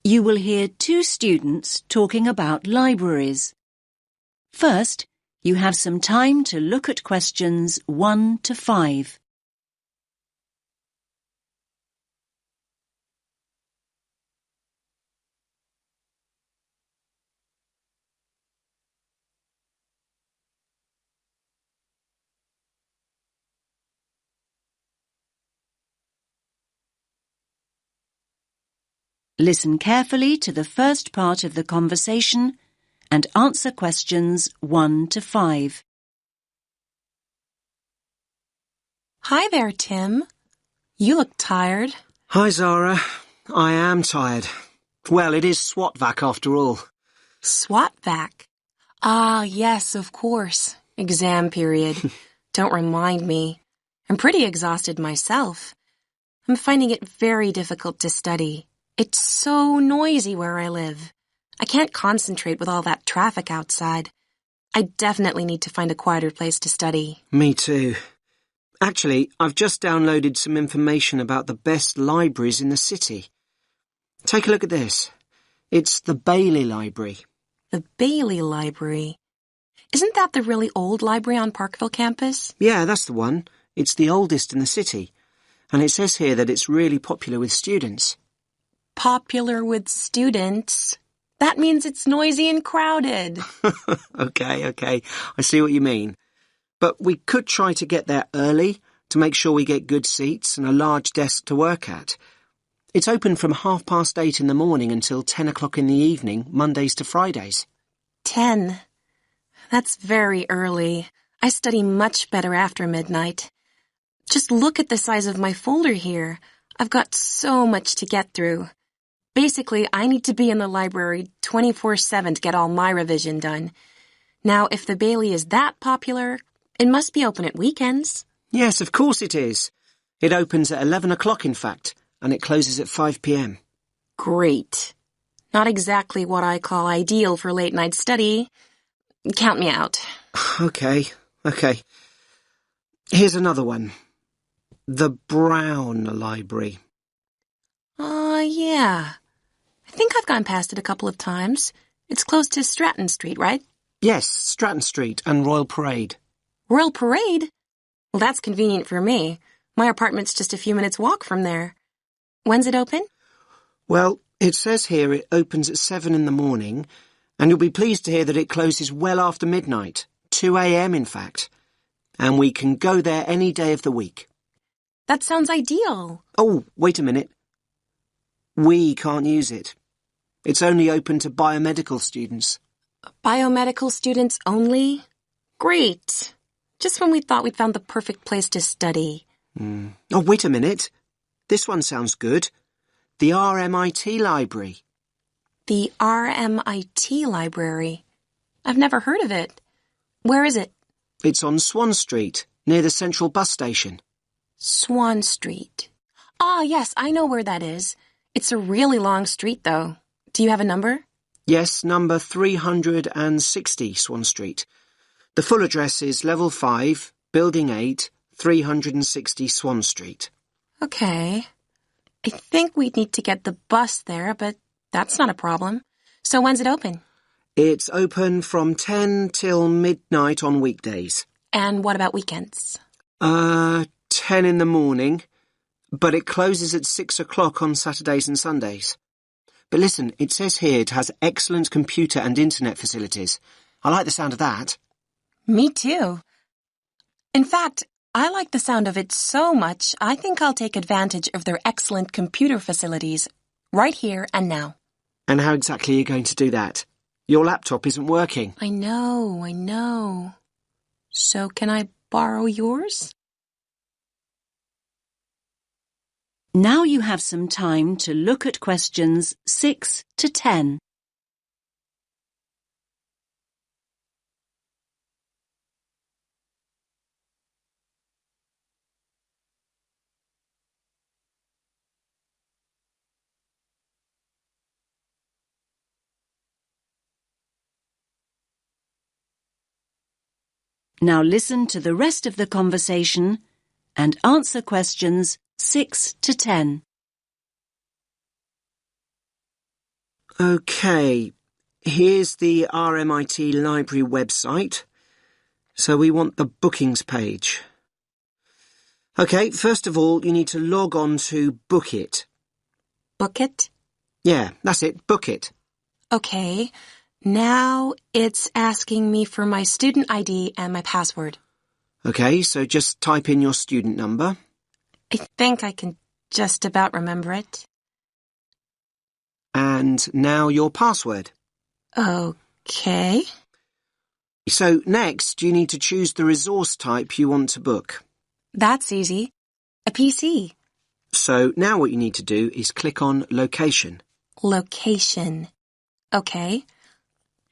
You will hear two students talking about libraries. First, you have some time to look at questions 1 to 5. Listen carefully to the first part of the conversation and answer questions 1 to 5. Hi there, Tim. You look tired. Hi, Zara. I am tired. Well, it is SWAT-vac after all. SWAT-vac? Ah, yes, of course. Exam period. Don't remind me. I'm pretty exhausted myself. I'm finding it very difficult to study. It's so noisy where I live. I can't concentrate with all that traffic outside. I definitely need to find a quieter place to study. Me too. Actually, I've just downloaded some information about the best libraries in the city. Take a look at this. It's the Bailey Library. The Bailey Library? Isn't that the really old library on Parkville campus? Yeah, that's the one. It's the oldest in the city. And it says here that it's really popular with students. Popular with students? That means it's noisy and crowded. Okay. I see what you mean. But we could try to get there early to make sure we get good seats and a large desk to work at. It's open from 8:30 in the morning until 10 o'clock in the evening, Mondays to Fridays. 10. That's very early. I study much better after midnight. Just look at the size of my folder here. I've got so much to get through. Basically, I need to be in the library 24/7 to get all my revision done. Now, if the Bailey is that popular, it must be open at weekends. Yes, of course it is. It opens at 11 o'clock, in fact, and it closes at 5 p.m. Great. Not exactly what I call ideal for late-night study. Count me out. Okay. Here's another one. The Brown Library. Yeah. I think I've gone past it a couple of times. It's close to Stratton Street, right? Yes, Stratton Street and Royal Parade. Royal Parade? Well, that's convenient for me. My apartment's just a few minutes' walk from there. When's it open? Well, it says here it opens at 7 in the morning, and you'll be pleased to hear that it closes well after midnight, 2 a.m. in fact. And we can go there any day of the week. That sounds ideal. Oh, wait a minute. We can't use it. It's only open to biomedical students. Biomedical students only? Great. Just when we thought we'd found the perfect place to study. Oh, wait a minute. This one sounds good. The RMIT Library. The RMIT Library? I've never heard of it. Where is it? It's on Swan Street, near the Central Bus Station. Swan Street. Ah, yes, I know where that is. It's a really long street, though. Do you have a number? Yes, number 360 Swan Street. The full address is Level 5, Building 8, 360 Swan Street. Okay. I think we'd need to get the bus there, but that's not a problem. So when's it open? It's open from 10 till midnight on weekdays. And what about weekends? 10 in the morning, but it closes at 6 o'clock on Saturdays and Sundays. But listen, it says here it has excellent computer and internet facilities. I like the sound of that. Me too. In fact, I like the sound of it so much, I think I'll take advantage of their excellent computer facilities right here and now. And how exactly are you going to do that? Your laptop isn't working. I know. So can I borrow yours? Now you have some time to look at questions 6 to 10. Now listen to the rest of the conversation and answer questions 6 to 10. OK, here's the RMIT Library website. So we want the bookings page. OK, first of all, you need to log on to Book It. Book it? Yeah, that's it, Book It. Okay. Now it's asking me for my student ID and my password. OK, so just type in your student number. I think I can just about remember it. And now your password. Okay. So next, you need to choose the resource type you want to book. That's easy. A PC. So now what you need to do is click on Location. Location. Okay.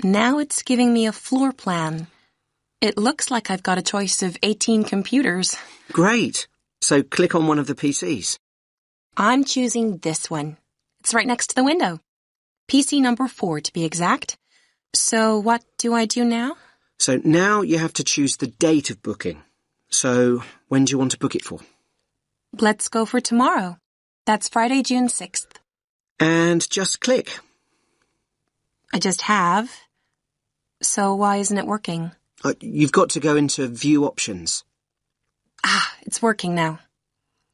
Now it's giving me a floor plan. It looks like I've got a choice of 18 computers. Great. So click on one of the PCs. I'm choosing this one. It's right next to the window. PC number 4 to be exact. So what do I do now? So now you have to choose the date of booking. So when do you want to book it for? Let's go for tomorrow. That's Friday, June 6th. And just click. I just have. So why isn't it working? You've got to go into View Options. Ah, it's working now.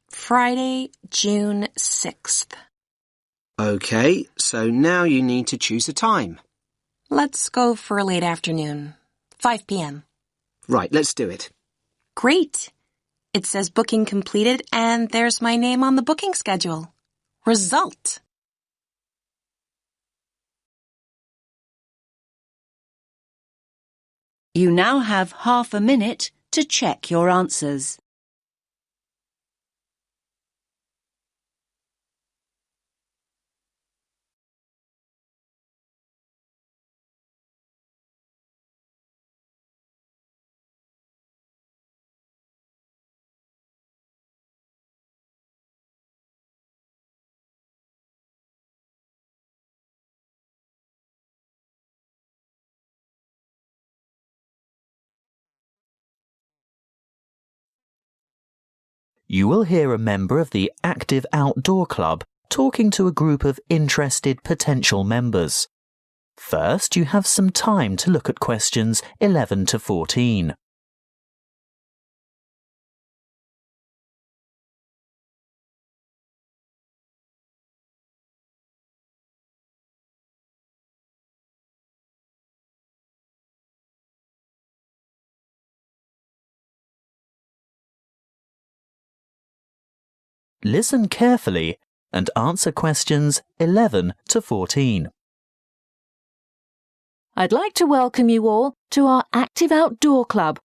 Friday, June 6th. OK, so now you need to choose a time. Let's go for late afternoon. 5 p.m. Right, let's do it. Great. It says booking completed and there's my name on the booking schedule. Result. You now have half a minute to check your answers. You will hear a member of the Active Outdoor Club talking to a group of interested potential members. First, you have some time to look at questions 11 to 14. Listen carefully and answer questions 11 to 14. I'd like to welcome you all to our Active Outdoor Club.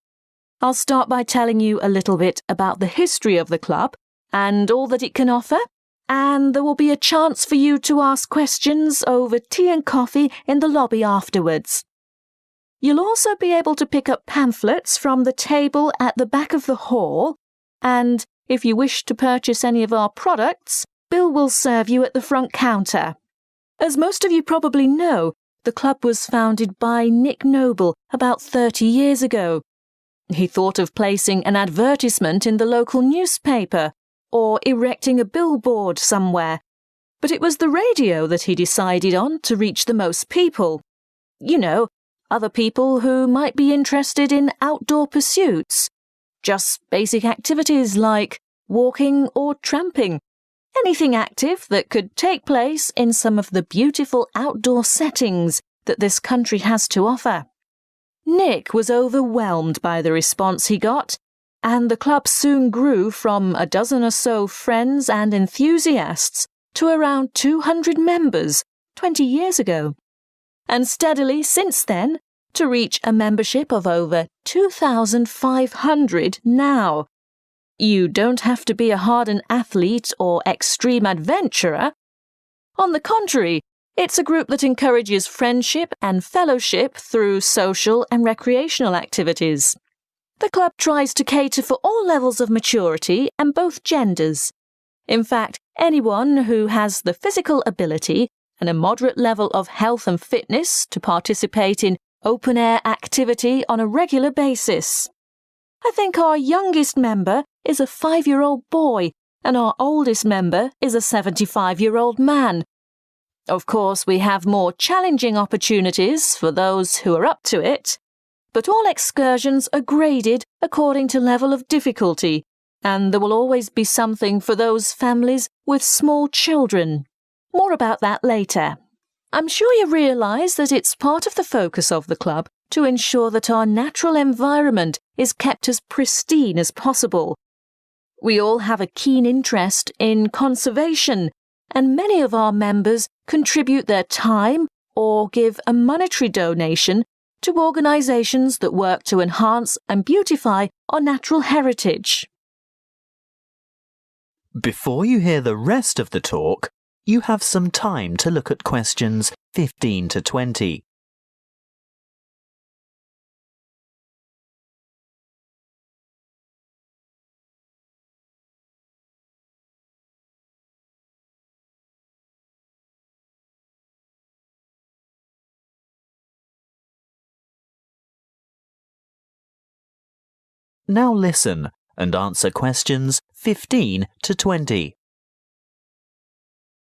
I'll start by telling you a little bit about the history of the club and all that it can offer, and there will be a chance for you to ask questions over tea and coffee in the lobby afterwards. You'll also be able to pick up pamphlets from the table at the back of the hall, and if you wish to purchase any of our products, Bill will serve you at the front counter. As most of you probably know, the club was founded by Nick Noble about 30 years ago. He thought of placing an advertisement in the local newspaper or erecting a billboard somewhere, but it was the radio that he decided on to reach the most people. You know, other people who might be interested in outdoor pursuits. Just basic activities like walking or tramping. Anything active that could take place in some of the beautiful outdoor settings that this country has to offer. Nick was overwhelmed by the response he got, and the club soon grew from a dozen or so friends and enthusiasts to around 200 members 20 years ago, and steadily since then to reach a membership of over 2,500 now. You don't have to be a hardened athlete or extreme adventurer. On the contrary, it's a group that encourages friendship and fellowship through social and recreational activities. The club tries to cater for all levels of maturity and both genders. In fact, anyone who has the physical ability and a moderate level of health and fitness to participate in open-air activity on a regular basis. I think our youngest member is a 5-year-old boy and our oldest member is a 75-year-old man. Of course, we have more challenging opportunities for those who are up to it, but all excursions are graded according to level of difficulty, and there will always be something for those families with small children. More about that later. I'm sure you realise that it's part of the focus of the club to ensure that our natural environment is kept as pristine as possible. We all have a keen interest in conservation, and many of our members contribute their time or give a monetary donation to organisations that work to enhance and beautify our natural heritage. Before you hear the rest of the talk, you have some time to look at questions 15 to 20. Now listen and answer questions 15 to 20.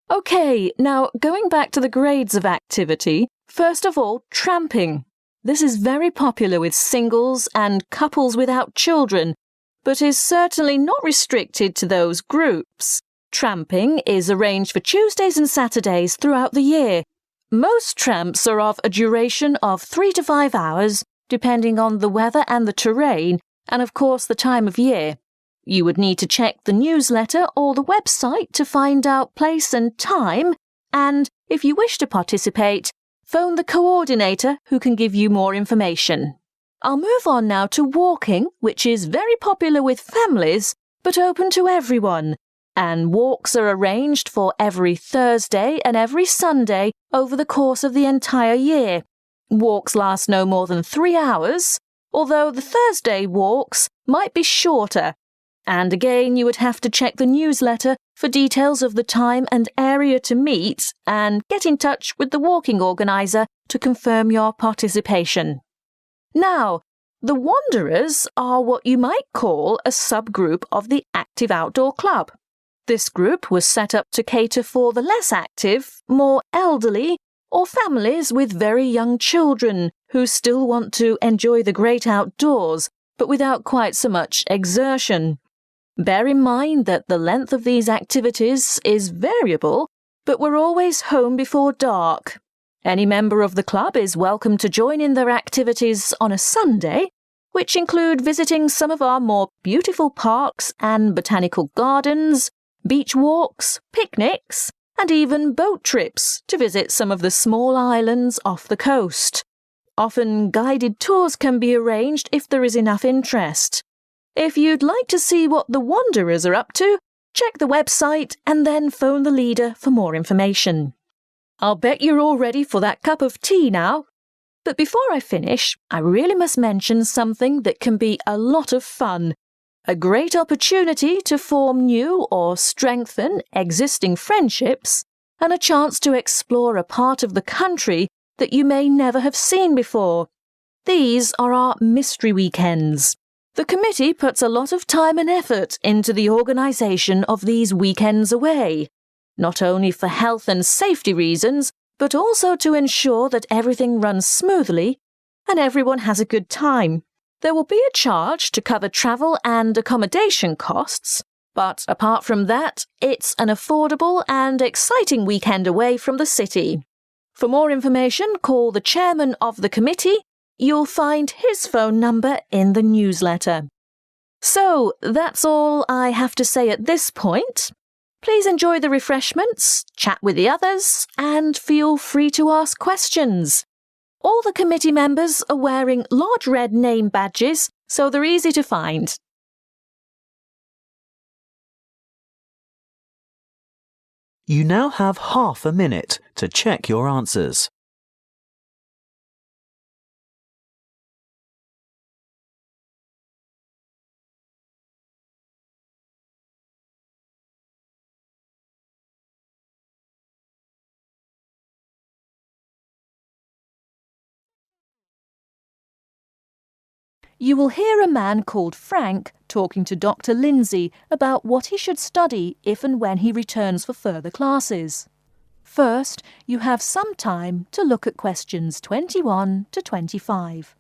OK, now going back to the grades of activity, first of all, tramping. This is very popular with singles and couples without children, but is certainly not restricted to those groups. Tramping is arranged for Tuesdays and Saturdays throughout the year. Most tramps are of a duration of 3 to 5 hours, depending on the weather and the terrain, and of course the time of year. You would need to check the newsletter or the website to find out place and time, and if you wish to participate, phone the coordinator who can give you more information. I'll move on now to walking, which is very popular with families, but open to everyone. And walks are arranged for every Thursday and every Sunday over the course of the entire year. Walks last no more than 3 hours, although the Thursday walks might be shorter. And again, you would have to check the newsletter for details of the time and area to meet and get in touch with the walking organiser to confirm your participation. Now, the Wanderers are what you might call a subgroup of the Active Outdoor Club. This group was set up to cater for the less active, more elderly, or families with very young children who still want to enjoy the great outdoors, but without quite so much exertion. Bear in mind that the length of these activities is variable, but we're always home before dark. Any member of the club is welcome to join in their activities on a Sunday, which include visiting some of our more beautiful parks and botanical gardens, beach walks, picnics, and even boat trips to visit some of the small islands off the coast. Often guided tours can be arranged if there is enough interest. If you'd like to see what the Wanderers are up to, check the website and then phone the leader for more information. I'll bet you're all ready for that cup of tea now. But before I finish, I really must mention something that can be a lot of fun. A great opportunity to form new or strengthen existing friendships, and a chance to explore a part of the country that you may never have seen before. These are our mystery weekends. The committee puts a lot of time and effort into the organisation of these weekends away, not only for health and safety reasons, but also to ensure that everything runs smoothly and everyone has a good time. There will be a charge to cover travel and accommodation costs, but apart from that, it's an affordable and exciting weekend away from the city. For more information, call the chairman of the committee. You'll find his phone number in the newsletter. So, that's all I have to say at this point. Please enjoy the refreshments, chat with the others, and feel free to ask questions. All the committee members are wearing large red name badges, so they're easy to find. You now have half a minute to check your answers. You will hear a man called Frank talking to Dr. Lindsay about what he should study if and when he returns for further classes. First, you have some time to look at questions 21 to 25.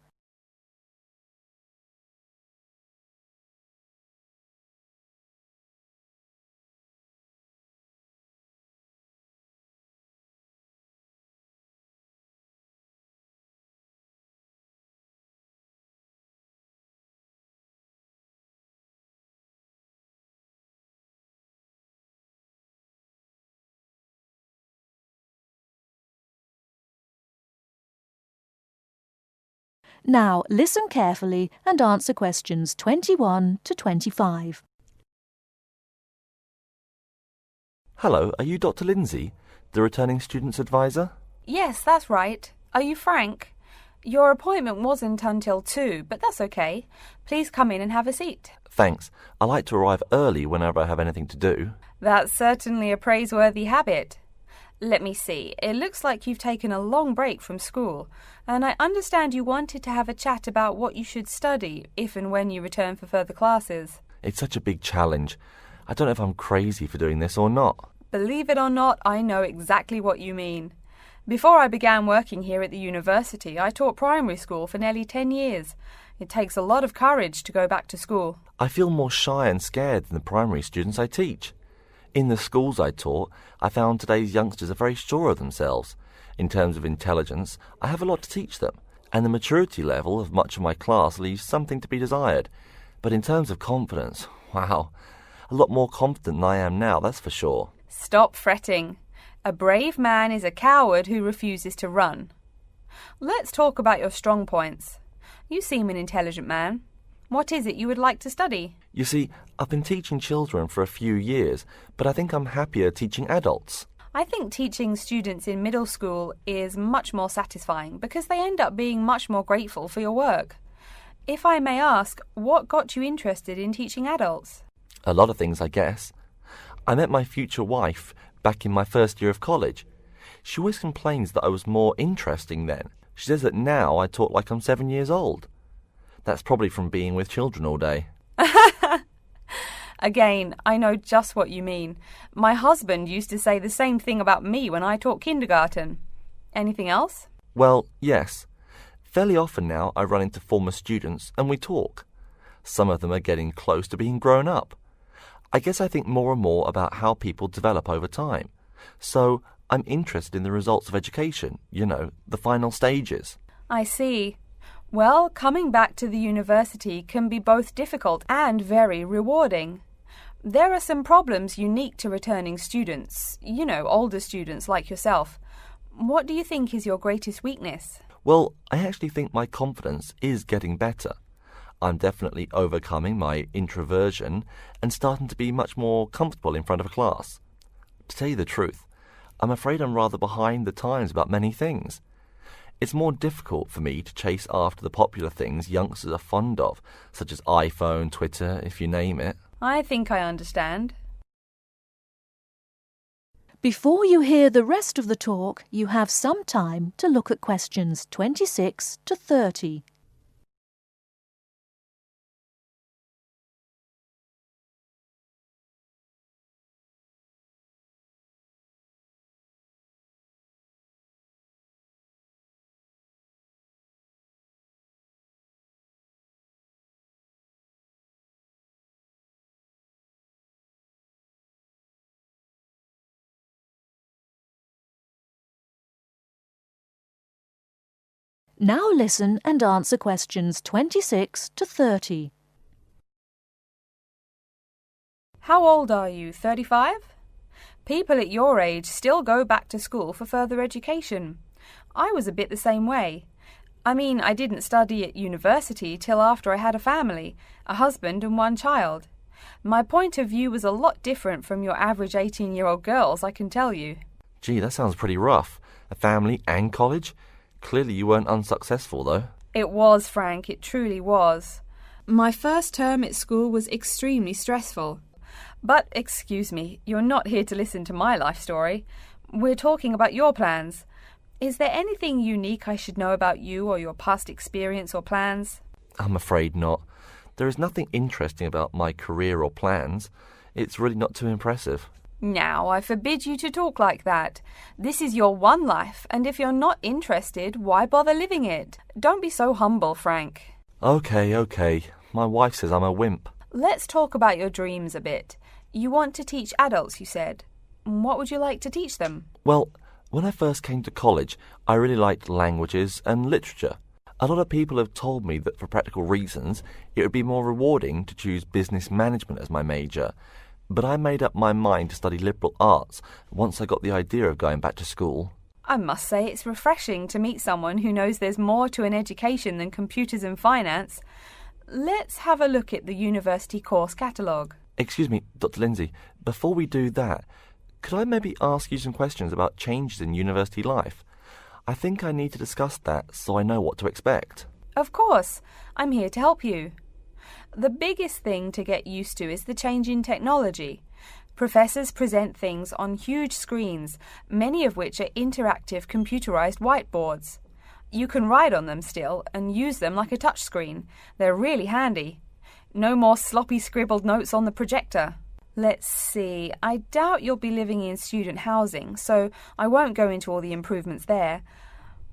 Now listen carefully and answer questions 21 to 25. Hello, are you Dr. Lindsay, the returning students advisor? Yes, that's right. Are you Frank? Your appointment wasn't until 2, but that's okay. Please come in and have a seat. Thanks. I like to arrive early whenever I have anything to do. That's certainly a praiseworthy habit. Let me see. It looks like you've taken a long break from school, and I understand you wanted to have a chat about what you should study if and when you return for further classes. It's such a big challenge. I don't know if I'm crazy for doing this or not. Believe it or not, I know exactly what you mean. Before I began working here at the university, I taught primary school for nearly 10 years. It takes a lot of courage to go back to school. I feel more shy and scared than the primary students I teach. In the schools I taught, I found today's youngsters are very sure of themselves. In terms of intelligence, I have a lot to teach them, and the maturity level of much of my class leaves something to be desired. But in terms of confidence, wow, a lot more confident than I am now, that's for sure. Stop fretting. A brave man is a coward who refuses to run. Let's talk about your strong points. You seem an intelligent man. What is it you would like to study? You see, I've been teaching children for a few years, but I think I'm happier teaching adults. I think teaching students in middle school is much more satisfying because they end up being much more grateful for your work. If I may ask, what got you interested in teaching adults? A lot of things, I guess. I met my future wife back in my first year of college. She always complains that I was more interesting then. She says that now I talk like I'm 7 years old. That's probably from being with children all day. Again, I know just what you mean. My husband used to say the same thing about me when I taught kindergarten. Anything else? Well, yes. Fairly often now I run into former students and we talk. Some of them are getting close to being grown up. I guess I think more and more about how people develop over time. So I'm interested in the results of education, the final stages. I see. Well, coming back to the university can be both difficult and very rewarding. There are some problems unique to returning students, older students like yourself. What do you think is your greatest weakness? Well, I actually think my confidence is getting better. I'm definitely overcoming my introversion and starting to be much more comfortable in front of a class. To tell you the truth, I'm afraid I'm rather behind the times about many things. It's more difficult for me to chase after the popular things youngsters are fond of, such as iPhone, Twitter, if you name it. I think I understand. Before you hear the rest of the talk, you have some time to look at questions 26 to 30. Now listen and answer questions 26 to 30. How old are you, 35? People at your age still go back to school for further education. I was a bit the same way. I mean, I didn't study at university till after I had a family, a husband and one child. My point of view was a lot different from your average 18-year-old girls, I can tell you. Gee, that sounds pretty rough. A family and college? Clearly you weren't unsuccessful, though. It was, Frank, it truly was. My first term at school was extremely stressful. But, excuse me, you're not here to listen to my life story. We're talking about your plans. Is there anything unique I should know about you or your past experience or plans? I'm afraid not. There is nothing interesting about my career or plans. It's really not too impressive. Now, I forbid you to talk like that. This is your one life, and if you're not interested, why bother living it? Don't be so humble, Frank. Okay. My wife says I'm a wimp. Let's talk about your dreams a bit. You want to teach adults, you said. What would you like to teach them? Well, when I first came to college, I really liked languages and literature. A lot of people have told me that for practical reasons, it would be more rewarding to choose business management as my major. But I made up my mind to study liberal arts once I got the idea of going back to school. I must say it's refreshing to meet someone who knows there's more to an education than computers and finance. Let's have a look at the university course catalogue. Excuse me, Dr. Lindsay, before we do that, could I maybe ask you some questions about changes in university life? I think I need to discuss that so I know what to expect. Of course, I'm here to help you. The biggest thing to get used to is the change in technology. Professors present things on huge screens, many of which are interactive computerized whiteboards. You can write on them still and use them like a touchscreen. They're really handy. No more sloppy scribbled notes on the projector. Let's see, I doubt you'll be living in student housing, so I won't go into all the improvements there.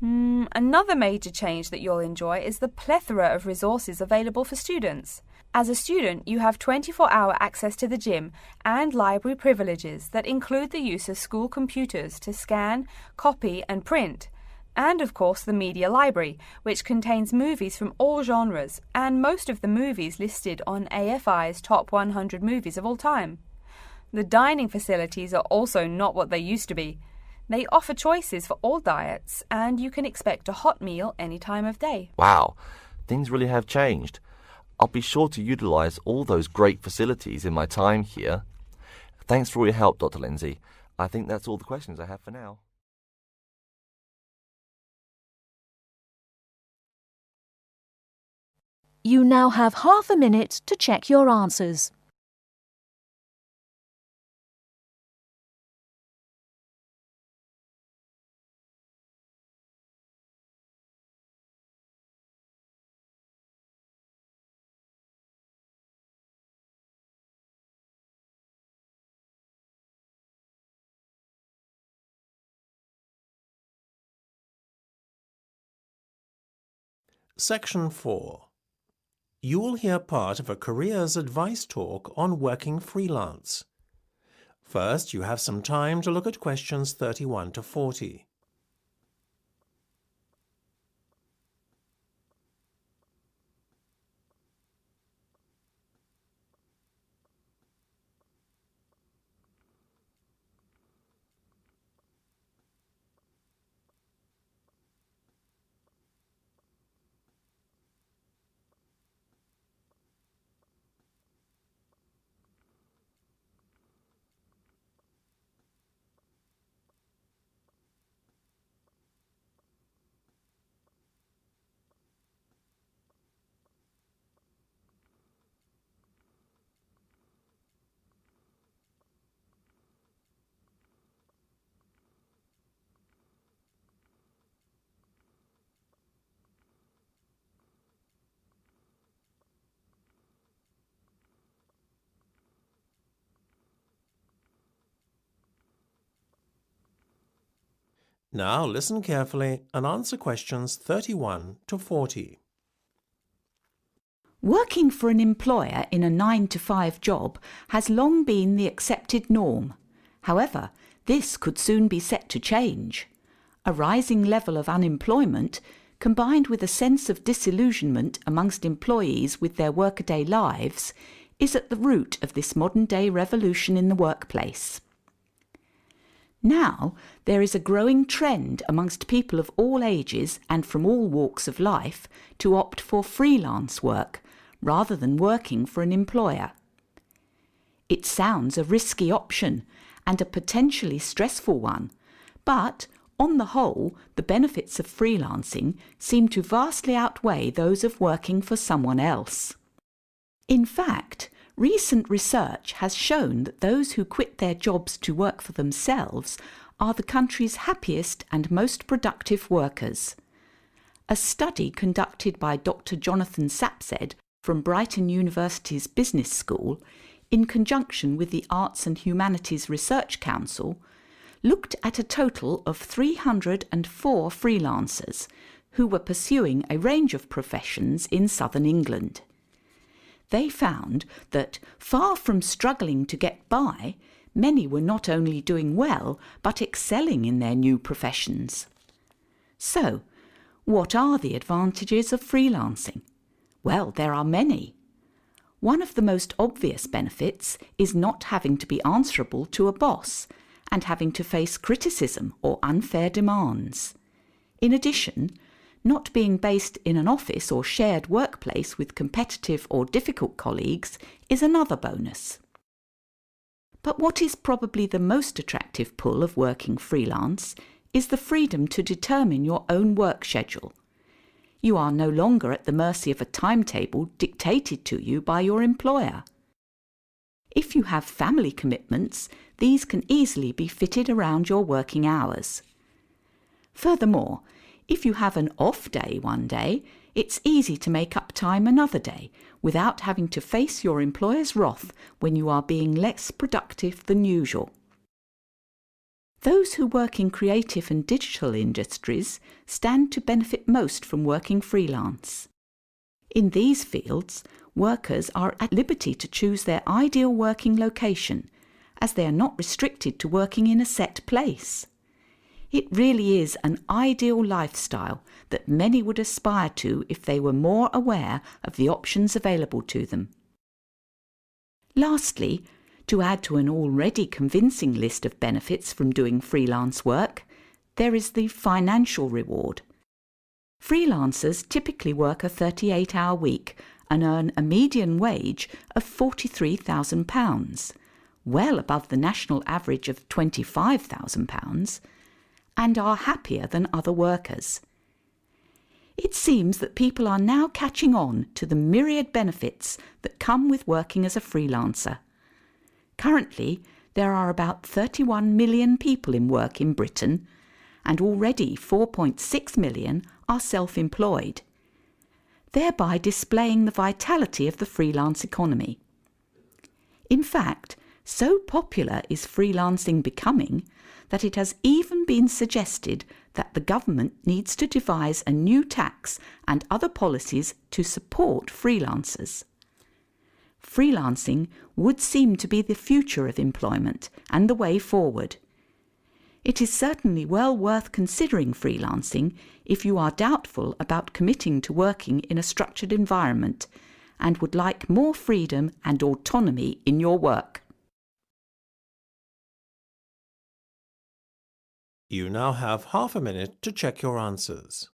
Another major change that you'll enjoy is the plethora of resources available for students. As a student, you have 24-hour access to the gym and library privileges that include the use of school computers to scan, copy and print. And of course the media library, which contains movies from all genres and most of the movies listed on AFI's top 100 movies of all time. The dining facilities are also not what they used to be. They offer choices for all diets and you can expect a hot meal any time of day. Wow, things really have changed. I'll be sure to utilise all those great facilities in my time here. Thanks for all your help, Dr. Lindsay. I think that's all the questions I have for now. You now have half a minute to check your answers. Section 4. You will hear part of a careers advice talk on working freelance. First, you have some time to look at questions 31 to 40. Now listen carefully and answer questions 31 to 40. Working for an employer in a 9-to-5 job has long been the accepted norm. However, this could soon be set to change. A rising level of unemployment, combined with a sense of disillusionment amongst employees with their workaday lives, is at the root of this modern-day revolution in the workplace. Now, there is a growing trend amongst people of all ages and from all walks of life to opt for freelance work rather than working for an employer. It sounds a risky option and a potentially stressful one, but on the whole, the benefits of freelancing seem to vastly outweigh those of working for someone else. In fact, recent research has shown that those who quit their jobs to work for themselves are the country's happiest and most productive workers. A study conducted by Dr. Jonathan Sapsed from Brighton University's Business School in conjunction with the Arts and Humanities Research Council, looked at a total of 304 freelancers who were pursuing a range of professions in southern England. They found that, far from struggling to get by, many were not only doing well but excelling in their new professions. So, what are the advantages of freelancing? Well, there are many. One of the most obvious benefits is not having to be answerable to a boss and having to face criticism or unfair demands. In addition, not being based in an office or shared workplace with competitive or difficult colleagues is another bonus. But what is probably the most attractive pull of working freelance is the freedom to determine your own work schedule. You are no longer at the mercy of a timetable dictated to you by your employer. If you have family commitments, these can easily be fitted around your working hours. Furthermore, if you have an off day one day, it's easy to make up time another day without having to face your employer's wrath when you are being less productive than usual. Those who work in creative and digital industries stand to benefit most from working freelance. In these fields, workers are at liberty to choose their ideal working location, as they are not restricted to working in a set place. It really is an ideal lifestyle that many would aspire to if they were more aware of the options available to them. Lastly, to add to an already convincing list of benefits from doing freelance work, there is the financial reward. Freelancers typically work a 38-hour week and earn a median wage of £43,000, well above the national average of £25,000, and are happier than other workers. It seems that people are now catching on to the myriad benefits that come with working as a freelancer. Currently, there are about 31 million people in work in Britain, and already 4.6 million are self-employed, thereby displaying the vitality of the freelance economy. In fact, so popular is freelancing becoming that it has even been suggested that the government needs to devise a new tax and other policies to support freelancers. Freelancing would seem to be the future of employment and the way forward. It is certainly well worth considering freelancing if you are doubtful about committing to working in a structured environment and would like more freedom and autonomy in your work. You now have half a minute to check your answers.